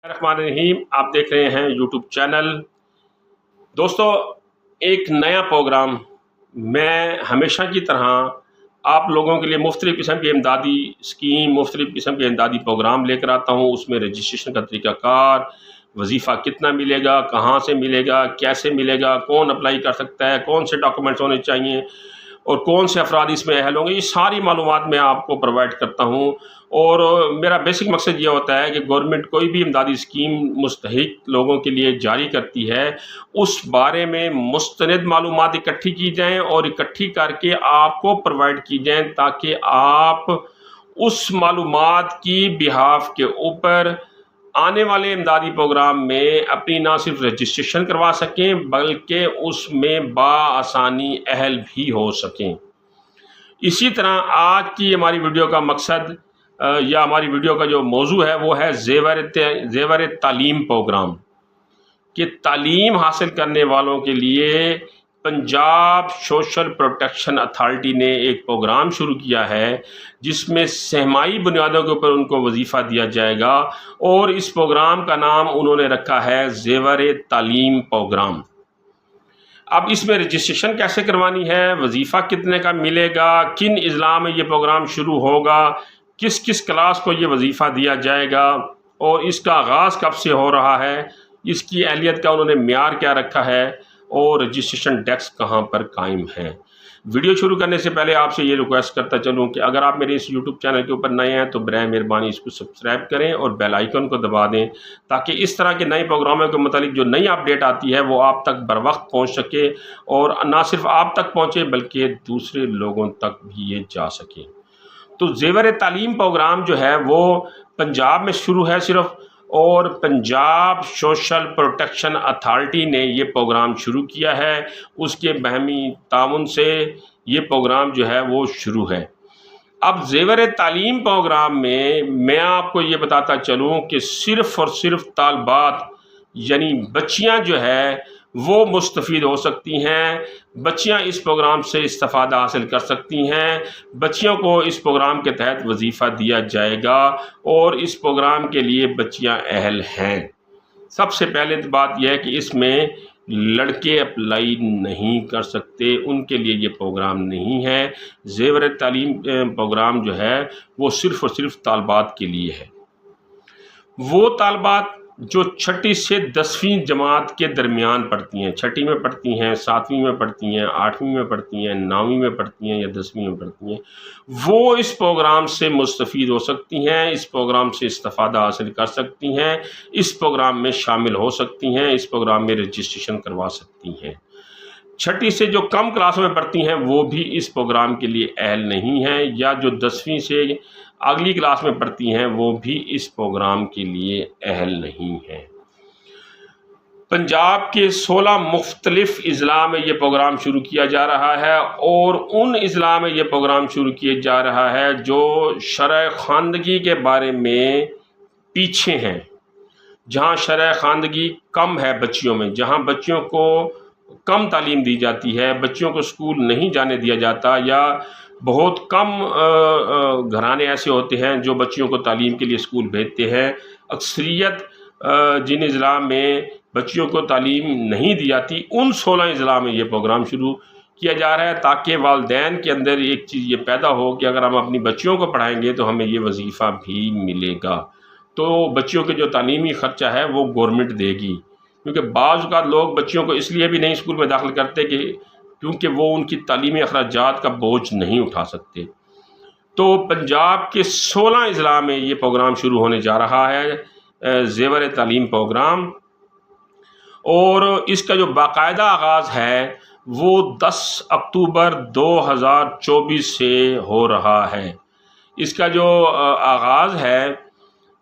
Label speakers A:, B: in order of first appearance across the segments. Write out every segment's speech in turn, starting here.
A: रहमान रहीम, आप देख रहे हैं यूट्यूब चैनल। दोस्तों, एक नया प्रोग्राम मैं हमेशा की तरह आप लोगों के लिए मुख्तलिफ़ किस्म की इमदादी स्कीम, मुख्तलिफ़ किस्म के इमदादी प्रोग्राम लेकर आता हूँ। उसमें रजिस्ट्रेशन का तरीक़ाकार, वजीफ़ा कितना मिलेगा, कहाँ से मिलेगा, कैसे मिलेगा, कौन अप्लाई कर सकता है, कौन से डॉक्यूमेंट्स होने चाहिए और कौन से अफराद इसमें अहल होंगे, ये सारी मालूमात मैं आपको प्रोवाइड करता हूँ। और मेरा बेसिक मकसद ये होता है कि गवर्नमेंट कोई भी इमदादी स्कीम मुस्तहिक लोगों के लिए जारी करती है, उस बारे में मुस्तनद मालूमात इकट्ठी की जाएँ और इकट्ठी करके आपको प्रोवाइड की जाएँ, ताकि आप उस मालूमात की बिहाफ के ऊपर आने वाले इमदादी प्रोग्राम में अपनी ना सिर्फ रजिस्ट्रेशन करवा सकें, बल्कि उसमें बाआसानी अहल भी हो सकें। इसी तरह आज की हमारी वीडियो का मकसद या हमारी वीडियो का जो मौजू है वो है ज़ेवर तालीम प्रोग्राम, कि तालीम हासिल करने वालों के लिए पंजाब सोशल प्रोटेक्शन अथॉरिटी ने एक प्रोग्राम शुरू किया है, जिसमें सहमाई बुनियादों के ऊपर उनको वजीफ़ा दिया जाएगा। और इस प्रोग्राम का नाम उन्होंने रखा है ज़ेवर तालीम प्रोग्राम। अब इसमें रजिस्ट्रेशन कैसे करवानी है, वजीफ़ा कितने का मिलेगा, किन अज़ला में ये प्रोग्राम शुरू होगा, किस किस क्लास को ये वजीफ़ा दिया जाएगा और इसका आगाज़ कब से हो रहा है, इसकी अहलियत का उन्होंने म्यार क्या रखा है और रजिस्ट्रेशन डेस्क कहाँ पर कायम है। वीडियो शुरू करने से पहले आपसे ये रिक्वेस्ट करता चलूँ कि अगर आप मेरे इस यूट्यूब चैनल के ऊपर नए हैं तो बराए मेहरबानी इसको सब्सक्राइब करें और बेल आइकन को दबा दें, ताकि इस तरह के नए प्रोग्रामों के मुतालिक जो नई अपडेट आती है वो आप तक बर वक्त पहुँच सके, और ना सिर्फ आप तक पहुँचे बल्कि दूसरे लोगों तक भी ये जा सके। तो ज़ेवर तालीम प्रोग्राम जो है वो पंजाब में शुरू है सिर्फ, और पंजाब सोशल प्रोटेक्शन अथॉरिटी ने ये प्रोग्राम शुरू किया है। उसके बहमी ताउन से ये प्रोग्राम जो है वो शुरू है। अब ज़ेवर तालीम प्रोग्राम में मैं आपको ये बताता चलूँ कि सिर्फ़ और सिर्फ तालबात यानी बच्चियाँ जो है वो मुस्तफ़ीद हो सकती हैं, बच्चियाँ इस प्रोग्राम से इस्तिफ़ादा हासिल कर सकती हैं। बच्चियों को इस प्रोग्राम के तहत वजीफ़ा दिया जाएगा और इस प्रोग्राम के लिए बच्चियाँ अहल हैं। सबसे पहले तो बात यह है कि इसमें लड़के अप्लाई नहीं कर सकते, उनके लिए ये प्रोग्राम नहीं है। ज़ेवर तालीम प्रोग्राम जो है वो सिर्फ़ और सिर्फ तालबात के लिए है। वो तालबात जो छठी से 10वीं जमात के दरमियान पढ़ती हैं, छठी में पढ़ती हैं, 7वीं में पढ़ती हैं, 8वीं में पढ़ती हैं, 9वीं में पढ़ती हैं या 10वीं में पढ़ती हैं, वो इस प्रोग्राम से मुस्तफ़ीद हो सकती हैं, इस प्रोग्राम से इस्तिफ़ादा हासिल कर सकती हैं, इस प्रोग्राम में शामिल हो सकती हैं, इस प्रोग्राम में रजिस्ट्रेशन करवा सकती हैं। छठी से जो कम क्लासों में पढ़ती हैं वो भी इस प्रोग्राम के लिए अहल नहीं हैं, या जो 10वीं से अगली क्लास में पढ़ती हैं वो भी इस प्रोग्राम के लिए अहल नहीं हैं। पंजाब के 16 मुख्तलिफ अज़ला में ये प्रोग्राम शुरू किया जा रहा है, और उन अज़ला में ये प्रोग्राम शुरू किया जा रहा है जो शरअ ख़ानदगी के बारे में पीछे हैं, जहाँ शरअ ख़ानदगी कम है बच्चियों में, जहाँ बच्चियों को कम तालीम दी जाती है, बच्चियों को स्कूल नहीं जाने दिया जाता, या बहुत कम घराने ऐसे होते हैं जो बच्चियों को तालीम के लिए स्कूल भेजते हैं। अक्सरियत जिन अज़ला में बच्चियों को तालीम नहीं दी जाती, उन 16 अज़ला में ये प्रोग्राम शुरू किया जा रहा है, ताकि वालिदैन के अंदर एक चीज़ ये पैदा हो कि अगर हम अपनी बच्चियों को पढ़ाएंगे तो हमें ये वजीफ़ा भी मिलेगा। तो बच्चियों के जो तालीमी ख़र्चा है वो गवर्नमेंट देगी, क्योंकि बाज़ औक़ात लोग बच्चियों को इसलिए भी नहीं स्कूल में दाखिल करते कि क्योंकि वो उनकी तालीमी अखराजात का बोझ नहीं उठा सकते। तो पंजाब के 16 अज़ला में ये प्रोग्राम शुरू होने जा रहा है, ज़ेवर तालीम प्रोग्राम, और इसका जो बाकायदा आगाज़ है वो 10 अक्टूबर 2024 से हो रहा है। इसका जो आगाज़ है,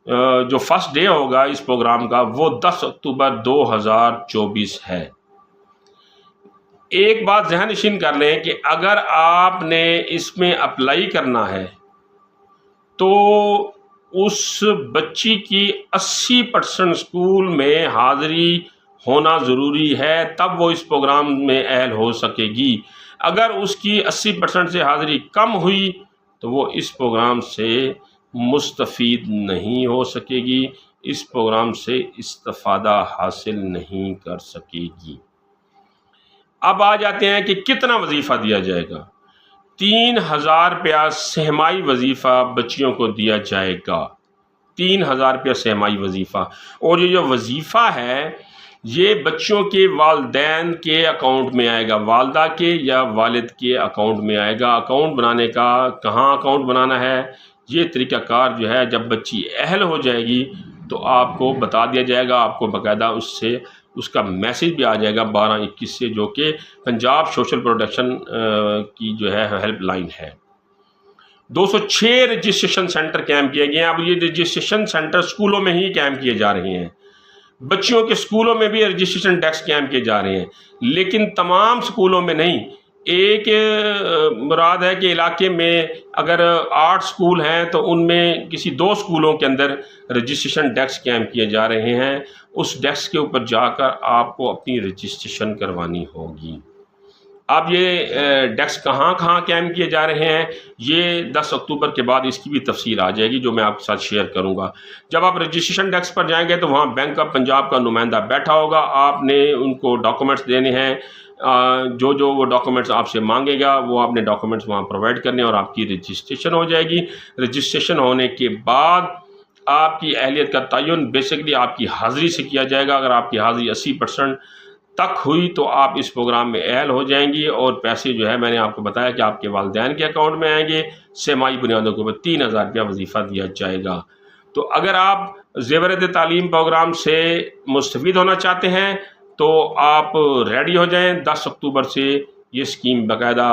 A: जो फर्स्ट डे होगा इस प्रोग्राम का, वो 10 अक्टूबर 2024 है। एक बात ज़हन नशीन कर लें कि अगर आपने इसमें अप्लाई करना है तो उस बच्ची की 80% स्कूल में हाज़िरी होना ज़रूरी है, तब वो इस प्रोग्राम में अहल हो सकेगी। अगर उसकी 80% से हाज़िरी कम हुई तो वो इस प्रोग्राम से मुस्तफ़ीद नहीं हो सकेगी, اس پروگرام سے استفادہ حاصل نہیں کر سکے گی۔ اب آ جاتے ہیں کہ کتنا وظیفہ دیا جائے گا۔ 3000 روپیہ سہمائی وظیفہ بچیوں کو دیا جائے گا، 3000 روپیہ سہمائی وظیفہ۔ اور یہ جو وظیفہ ہے یہ بچوں کے والدین کے اکاؤنٹ میں آئے گا، والدہ کے یا والد کے اکاؤنٹ میں آئے گا۔ اکاؤنٹ بنانے کا کہاں اکاؤنٹ بنانا ہے، یہ طریقہ کار جو ہے جب بچی اہل ہو جائے گی تو آپ کو بتا دیا جائے گا، آپ کو باقاعدہ اس کا میسج بھی آ جائے گا 1221 سے، جو کہ پنجاب سوشل پروٹیکشن کی جو ہے ہیلپ لائن ہے۔ 206 رجسٹریشن سینٹر قائم کیے گئے ہیں۔ اب یہ رجسٹریشن سینٹر اسکولوں میں ہی قائم کیے جا رہے ہیں، بچیوں کے اسکولوں میں بھی رجسٹریشن ڈیسک قائم کیے جا رہے ہیں، لیکن تمام اسکولوں میں نہیں۔ ایک مراد ہے کہ علاقے میں اگر 8 اسکول ہیں تو ان میں کسی 2 اسکولوں کے اندر رجسٹریشن ڈیسک قائم کیے جا رہے ہیں، اس ڈیسک کے اوپر جا کر آپ کو اپنی رجسٹریشن کروانی ہوگی۔ اب یہ ڈیسک کہاں قائم کیے جا رہے ہیں، یہ 10 اکتوبر کے بعد اس کی بھی تفصیل آ جائے گی جو میں آپ کے ساتھ شیئر کروں گا۔ جب آپ رجسٹریشن ڈیسک پر جائیں گے تو وہاں بینک آف پنجاب کا نمائندہ بیٹھا ہوگا، آپ نے ان کو ڈاکومنٹس دینے ہیں، جو وہ ڈاکومنٹس آپ سے مانگے گا وہ آپ نے ڈاکومنٹس وہاں پرووائڈ کرنے اور آپ کی رجسٹریشن ہو جائے گی۔ رجسٹریشن ہونے کے بعد آپ کی اہلیت کا تعین بیسکلی آپ کی حاضری سے کیا جائے گا۔ اگر آپ کی حاضری 80% تک ہوئی تو آپ اس پروگرام میں اہل ہو جائیں گی، اور پیسے جو ہے میں نے آپ کو بتایا کہ آپ کے والدین کے اکاؤنٹ میں آئیں گے، سہمائی بنیادوں کے اوپر 3000 روپیہ وظیفہ دیا جائے گا۔ تو اگر آپ زیورت تعلیم پروگرام سے مستفید ہونا چاہتے ہیں تو آپ ریڈی ہو جائیں، 10 اکتوبر سے یہ اسکیم باقاعدہ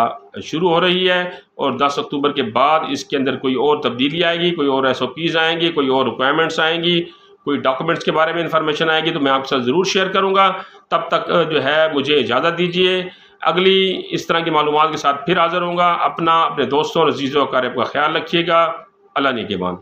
A: شروع ہو رہی ہے، اور 10 اکتوبر کے بعد اس کے اندر کوئی اور تبدیلی آئے گی، کوئی اور SOPs آئیں گی، کوئی اور ریکوائرمنٹس آئیں گی، کوئی ڈاکومنٹس کے بارے میں انفارمیشن آئے گی تو میں آپ کے ساتھ ضرور شیئر کروں گا۔ تب تک جو ہے مجھے اجازت دیجیے، اگلی اس طرح کی معلومات کے ساتھ پھر حاضر ہوں گا۔ اپنے دوستوں اور عزیزوں و اقارب کا خیال رکھیے گا۔ اللہ نگہبان۔